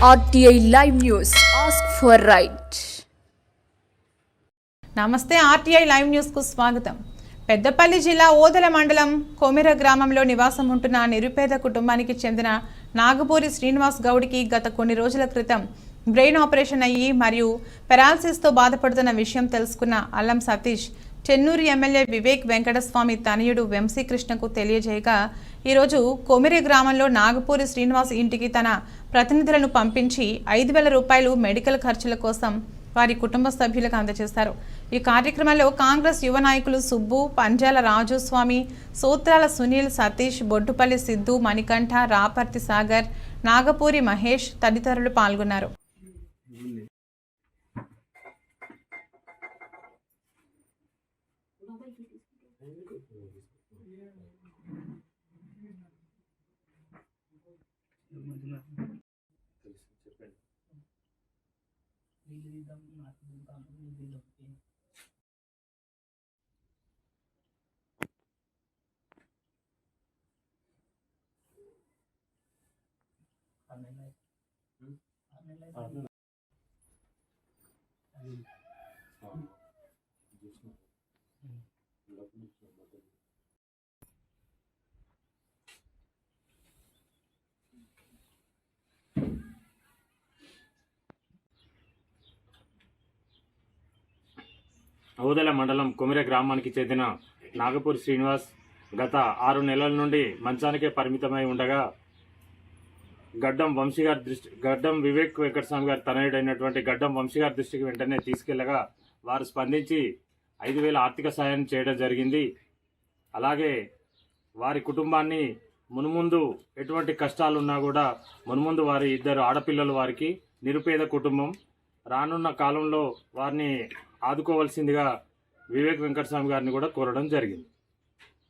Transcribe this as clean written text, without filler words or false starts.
RTI Live News. Ask for right. నమస్తే RTI live news కు స్వాగతం. పెద్దపల్లి జిల్లా ఓదెల మండలం కొమిర గ్రామంలో నివాసం ఉంటున్న నిరుపేద కుటుంబానికి చెందిన నాగపూరి శ్రీనివాస్ గౌడ్కి గత కొన్ని రోజుల క్రితం బ్రెయిన్ ఆపరేషన్ అయ్యి మరియు పెరాలసిస్ తో బాధపడుతున్న విషయం తెలుసుకున్న అల్లం సతీష్ చెన్నూరు ఎమ్మెల్యే వివేక్ వెంకటస్వామి తనయుడు వంశీకృష్ణకు తెలియజేయగా ఈరోజు కొమిరి గ్రామంలో నాగపూరి శ్రీనివాస్ ఇంటికి తన ప్రతినిధులను పంపించి 5,000 రూపాయలు మెడికల్ ఖర్చుల కోసం వారి కుటుంబ సభ్యులకు అందజేశారు. ఈ కార్యక్రమంలో కాంగ్రెస్ యువ నాయకులు సుబ్బు, పంజాల రాజుస్వామి, సూత్రాల సునీల్, సతీష్, బొడ్డుపల్లి సిద్ధు, మణికంఠ, రాపర్తి సాగర్, నాగపూరి మహేష్ తదితరులు పాల్గొన్నారు. ఓదెల మండలం కొమిర గ్రామానికి చెందిన నాగపూరి శ్రీనివాస్ గత 6 నెలల నుండి మంచానికే పరిమితమై ఉండగా గడ్డం వివేక్ వెంకటస్వామి గారి తనయుడైనటువంటి గడ్డం వంశీ గారి దృష్టికి వెంటనే తీసుకెళ్లగా వారు స్పందించి 5,000 ఆర్థిక సాయం చేయడం జరిగింది. అలాగే వారి కుటుంబాన్ని మున్ముందు ఎటువంటి కష్టాలున్నా కూడా మున్ముందు వారి 2 ఆడపిల్లలు వారికి నిరుపేద కుటుంబం రానున్న కాలంలో వారిని ఆదుకోవాల్సిందిగా వివేక్ వెంకటస్వామి గారిని కూడా కోరడం జరిగింది.